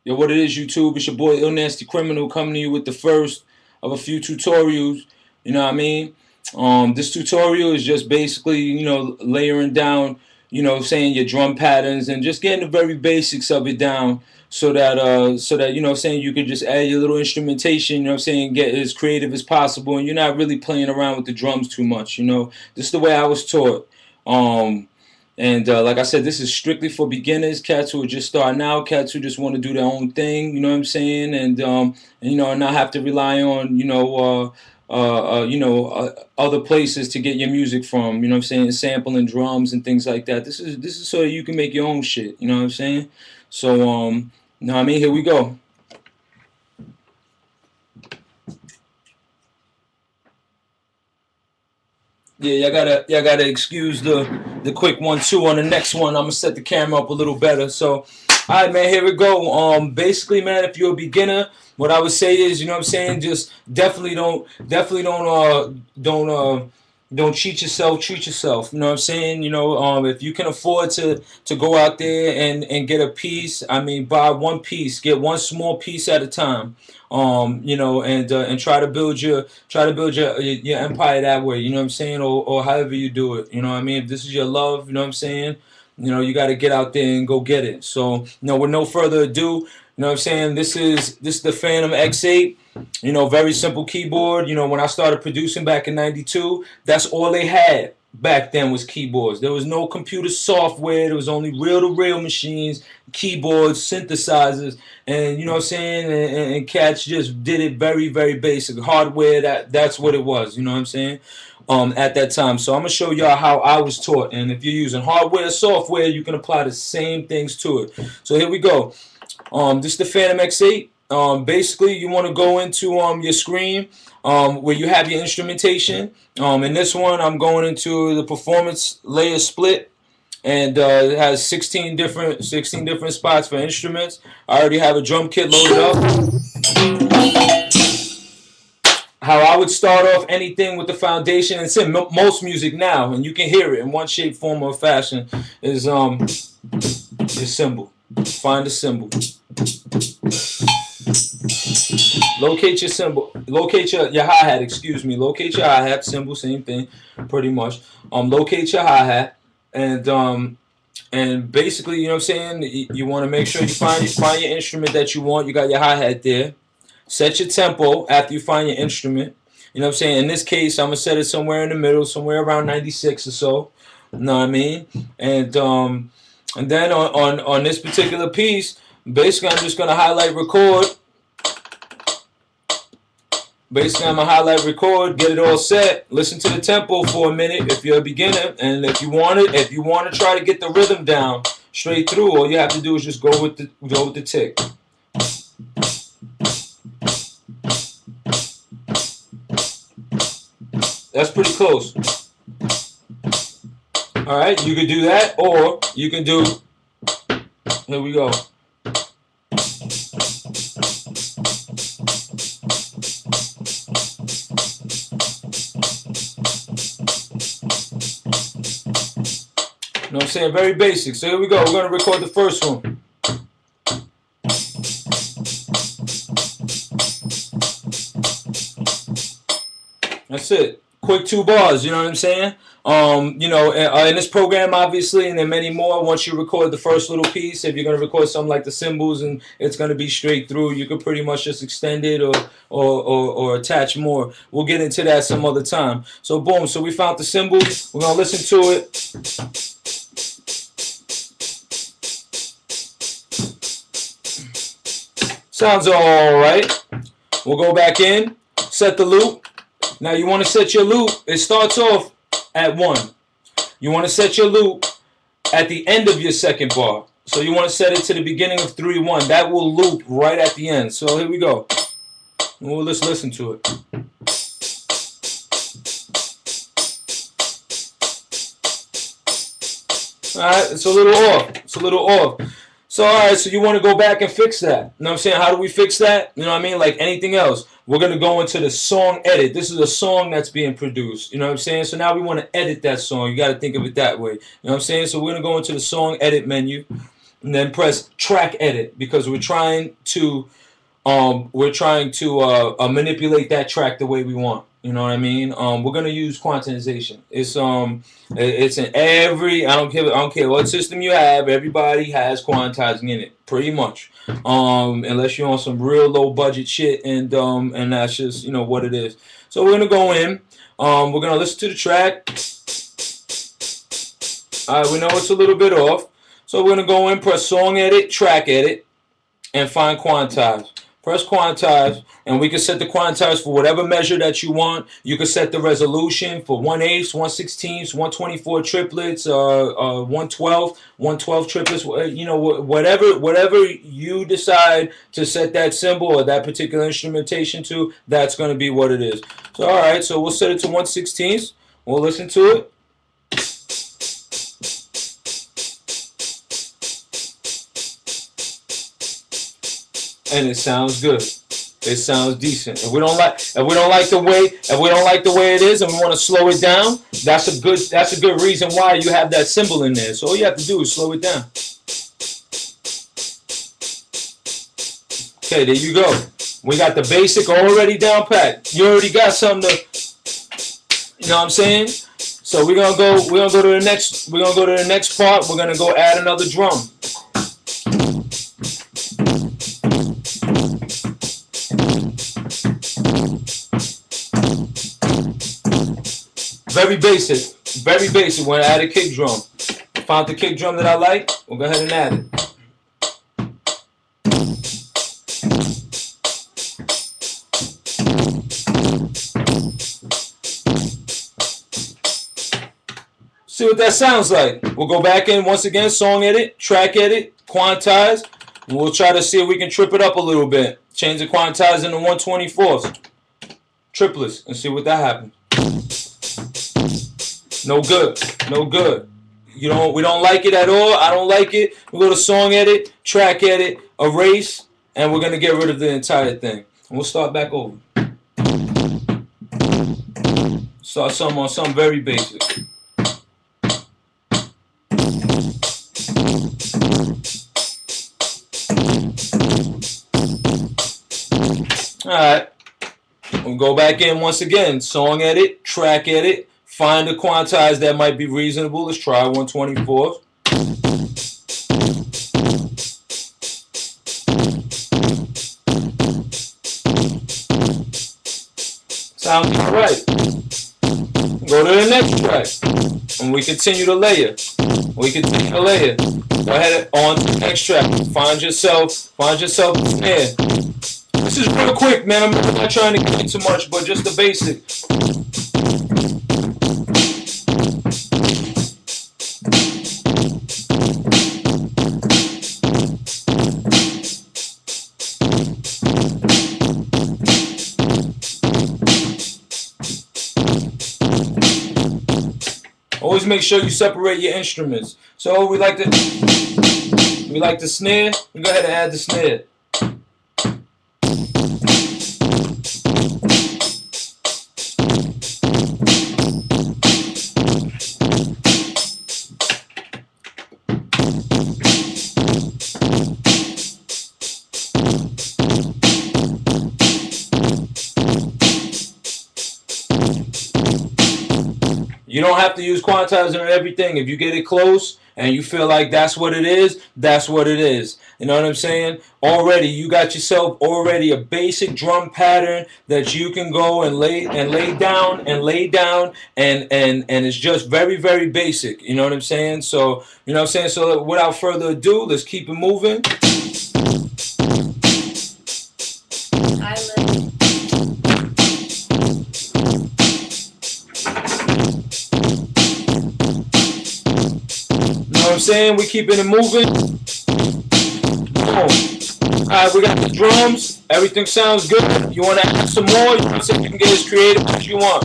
Yo, what it is, YouTube? It's your boy illnastycriminol coming to you with the first of a few tutorials. You know what I mean? This tutorial is just basically, layering down, saying your drum patterns and just getting the very basics of it down, so that you can just add your little instrumentation. Get as creative as possible, and you're not really playing around with the drums too much. This is the way I was taught. Like I said, this is strictly for beginners, cats who are just starting out, cats who just want to do their own thing, you know what I'm saying, and not have to rely on, other places to get your music from, you know what I'm saying, sampling drums and things like that. This is so that you can make your own shit, you know what I'm saying? So, you know what I mean? Here we go. Yeah, y'all gotta excuse the quick 1-2 on the next one. I'm gonna set the camera up a little better. So, alright, man, here we go. Basically, man, if you're a beginner, what I would say is, you know what I'm saying, just definitely don't cheat yourself, treat yourself. You know what I'm saying? If you can afford to go out there and get a piece, I mean, buy one piece, get one small piece at a time. And try to build your empire that way. You know what I'm saying? Or however you do it. You know what I mean? If this is your love, you know what I'm saying? You got to get out there and go get it. So, with no further ado, you know what I'm saying? This is the Phantom X8. Very simple keyboard. When I started producing back in '92, that's all they had back then was keyboards. There was no computer software. There was only reel-to-reel machines, keyboards, synthesizers, and you know what I'm saying? And cats just did it very, very basic. Hardware, that's what it was, you know what I'm saying? At that time. So I'm going to show y'all how I was taught. And if you're using hardware, software, you can apply the same things to it. So here we go. This is the Phantom X8. Basically, you want to go into your screen where you have your instrumentation. In this one, I'm going into the performance layer split, and it has 16 different spots for instruments. I already have a drum kit loaded up. How I would start off anything with the foundation, and it's in most music now, and you can hear it in one shape, form, or fashion, is your cymbal. Find a cymbal. Locate your cymbal. Locate your hi-hat, excuse me. Locate your hi-hat, cymbal, same thing, pretty much. Locate your hi-hat, and basically, you know what I'm saying, you want to make sure you find your instrument that you want. You got your hi-hat there. Set your tempo after you find your instrument. You know what I'm saying? In this case, I'm going to set it somewhere in the middle, somewhere around 96 or so. You know what I mean? And then on this particular piece, basically I'm just going to highlight record. Basically, I'm going to highlight record, get it all set, listen to the tempo for a minute if you're a beginner, and if you want to try to get the rhythm down straight through, all you have to do is just go with the tick. That's pretty close. Alright, you can do that, or you can do, here we go. You know what I'm saying? Very basic. So here we go. We're going to record the first one. That's it. Quick 2 bars, you know what I'm saying? In this program, obviously, and then many more, once you record the first little piece, if you're going to record something like the cymbals and it's going to be straight through, you could pretty much just extend it or attach more. We'll get into that some other time. So, boom. So we found the cymbals. We're going to listen to it. Sounds all right. We'll go back in, set the loop. Now you want to set your loop. It starts off at 1. You want to set your loop at the end of your second bar. So you want to set it to the beginning of 3-1. That will loop right at the end. So here we go. Well, let's listen to it. Alright, it's a little off. It's a little off. So, alright, so you want to go back and fix that. You know what I'm saying? How do we fix that? You know what I mean? Like anything else. We're going to go into the song edit. This is a song that's being produced. You know what I'm saying? So now we want to edit that song. You got to think of it that way. You know what I'm saying? So we're going to go into the song edit menu. and then press track edit because we're trying to manipulate that track the way we want. You know what I mean? We're gonna use quantization. It's in every. I don't care what system you have. Everybody has quantizing in it, pretty much. Unless you're on some real low budget shit, and that's just what it is. So we're gonna go in. We're gonna listen to the track. All right, we know it's a little bit off, so we're gonna go in, press song edit, track edit, and find quantize. Press quantize, and we can set the quantize for whatever measure that you want. You can set the resolution for 1/8, 1/16, 124 triplets, 112, 112 triplets. Whatever you decide to set that symbol or that particular instrumentation to, that's going to be what it is. So all right, so we'll set it to 1/16. We'll listen to it. And it sounds good. It sounds decent. If we don't like the way it is, and we want to slow it down, that's a good reason why you have that symbol in there. So all you have to do is slow it down. Okay, there you go. We got the basic already down pat. You already got something to, you know what I'm saying? So we're gonna go to the next part. We're gonna go add another drum. Very basic. Very basic. We're gonna add a kick drum. Found the kick drum that I like. We'll go ahead and add it. See what that sounds like. We'll go back in once again, song edit, track edit, quantize, and we'll try to see if we can trip it up a little bit. Change the quantize into 1/24 triplets and see what that happens. No good. No good. We don't like it at all. I don't like it. We go to song edit, track edit, erase, and we're gonna get rid of the entire thing. And we'll start back over. Start on something very basic. Alright. We'll go back in once again. Song edit, track edit. Find a quantize that might be reasonable. Let's try 1/24. Sounds all right. Go to the next track. And we continue to layer. Go ahead on to the next track. Find yourself a snare. This is real quick, man. I'm not trying to get too much, but just the basic. Always make sure you separate your instruments. So we like the snare. We go ahead and add the snare. You don't have to use quantizer and everything. If you get it close and you feel like that's what it is, that's what it is. You know what I'm saying? Already, you got yourself already a basic drum pattern that you can go and lay down, and it's just very, very basic. You know what I'm saying? So, you know what I'm saying? So without further ado, let's keep it moving. You know what I'm saying? We keeping it moving. Boom. Alright, we got the drums. Everything sounds good. You want to add some more? You can get as creative as you want.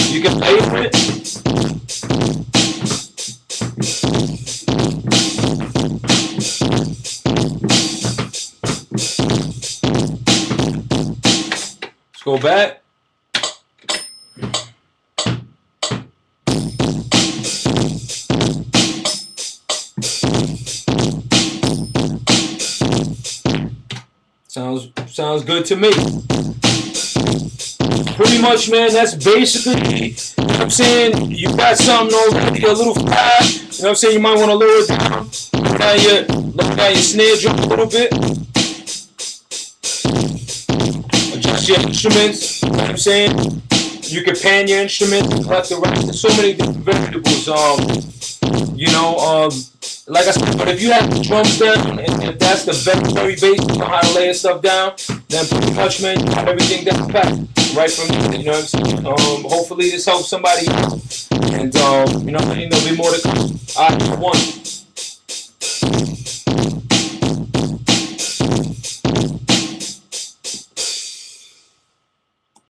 You can play with it. Let's go back. Sounds good to me. Pretty much, man, that's basically, you know what I'm saying? You got something already, a little fire, you know what I'm saying? You might want to lower it down, lower down your snare drum a little bit. Adjust your instruments, you know what I'm saying? You can pan your instruments left to right. There's so many different variables, like I said, but if you have the drums down, and if that's the very, very basic on how to lay stuff down, then pretty much, man, you have everything down pat right from there, you know what I'm saying? Hopefully this helps somebody out, and, there'll be more to come. All right, one.